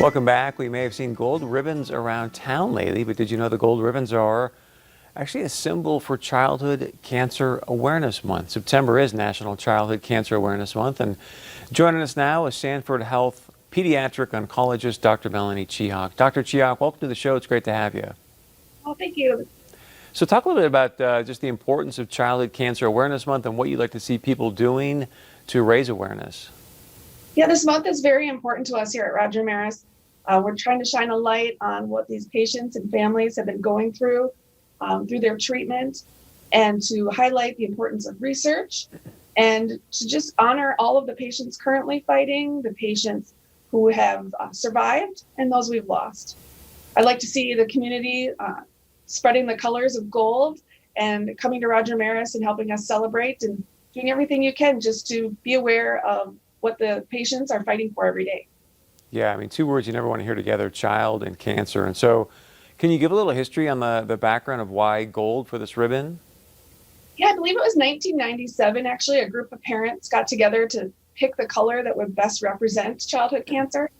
Welcome back. We may have seen gold ribbons around town lately, but did you know the gold ribbons are actually a symbol for Childhood Cancer Awareness Month? September is National Childhood Cancer Awareness Month, and joining us now is Sanford Health pediatric oncologist Dr. Melanie Chihak. Dr. Chihak, welcome to the show. It's great to have you. Oh, thank you. So talk a little bit about just the importance of Childhood Cancer Awareness Month and what you'd like to see people doing to raise awareness. Yeah, this month is very important to us here at Roger Maris. We're trying to shine a light on what these patients and families have been going through their treatment, and to highlight the importance of research, and to just honor all of the patients currently fighting, the patients who have survived, and those we've lost. I'd like to see the community spreading the colors of gold and coming to Roger Maris and helping us celebrate and doing everything you can just to be aware of what the patients are fighting for every day. Yeah, I mean, two words you never want to hear together, child and cancer. And so can you give a little history on the background of why gold for this ribbon? Yeah, I believe it was 1997, actually. A group of parents got together to pick the color that would best represent childhood cancer.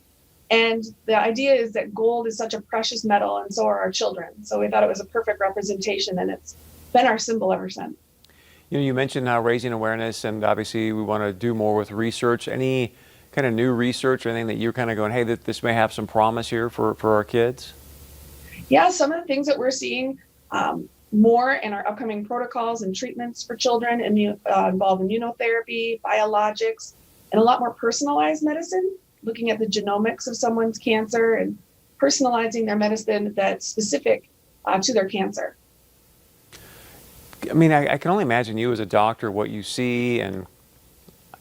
And the idea is that gold is such a precious metal, and so are our children. So we thought it was a perfect representation, and it's been our symbol ever since. You know, you mentioned raising awareness, and obviously we want to do more with research. Any kind of new research or anything that you're kind of going, hey, this may have some promise here for our kids? Yeah, some of the things that we're seeing more in our upcoming protocols and treatments for children involve immunotherapy, biologics, and a lot more personalized medicine, looking at the genomics of someone's cancer and personalizing their medicine that's specific to their cancer. I mean, I can only imagine you as a doctor, what you see, and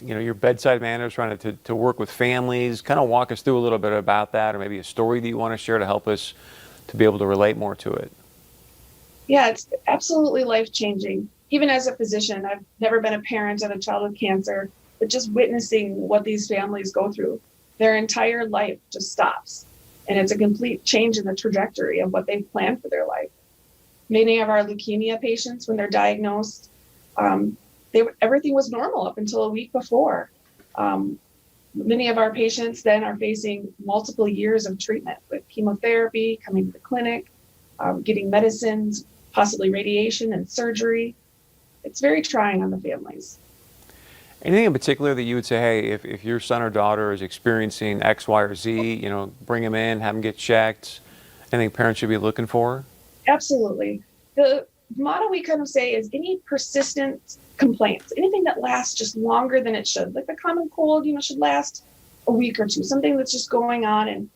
you know, your bedside manner is trying to work with families. Kind of walk us through a little bit about that, or maybe a story that you want to share to help us to be able to relate more to it. Yeah, it's absolutely life-changing. Even as a physician, I've never been a parent of a child with cancer, but just witnessing what these families go through, their entire life just stops. And it's a complete change in the trajectory of what they've planned for their life. Many of our leukemia patients, when they're diagnosed, everything was normal up until a week before. Many of our patients then are facing multiple years of treatment with chemotherapy, coming to the clinic, getting medicines, possibly radiation and surgery. It's very trying on the families. Anything in particular that you would say, hey, if your son or daughter is experiencing X, Y, or Z, you know, bring them in, have them get checked. Anything parents should be looking for? Absolutely. The motto we kind of say is any persistent complaints, anything that lasts just longer than it should, like the common cold, should last a week or two, something that's just going on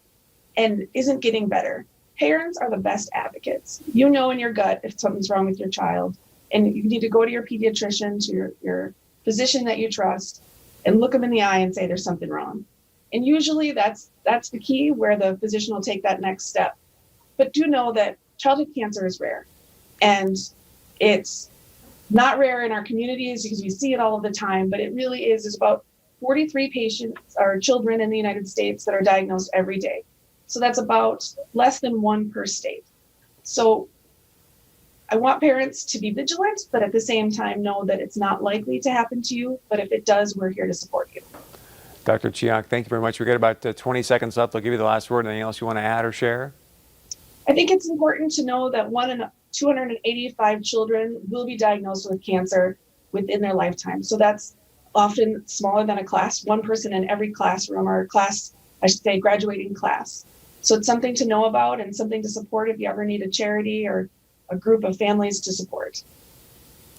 and isn't getting better. Parents are the best advocates. You know in your gut if something's wrong with your child, and you need to go to your pediatrician, to your physician that you trust, and look them in the eye and say there's something wrong. And usually that's the key where the physician will take that next step. But do know that childhood cancer is rare, and it's not rare in our communities because we see it all of the time, but it really is. There's about 43 patients or children in the United States that are diagnosed every day. So that's about less than one per state. So I want parents to be vigilant, but at the same time know that it's not likely to happen to you. But if it does, we're here to support you. Dr. Chihak, thank you very much. We've got about 20 seconds left. I'll give you the last word. Anything else you want to add or share? I think it's important to know that 1 in 285 children will be diagnosed with cancer within their lifetime. So that's often smaller than a class, one person in every classroom, or class, I should say, graduating class. So it's something to know about and something to support if you ever need a charity or a group of families to support.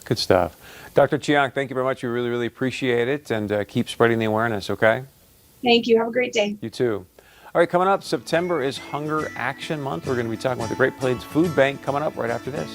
Good stuff. Dr. Chihak, thank you very much. We really, really appreciate it, and keep spreading the awareness, okay? Thank you. Have a great day. You too. All right, coming up, September is Hunger Action Month. We're going to be talking about the Great Plains Food Bank coming up right after this.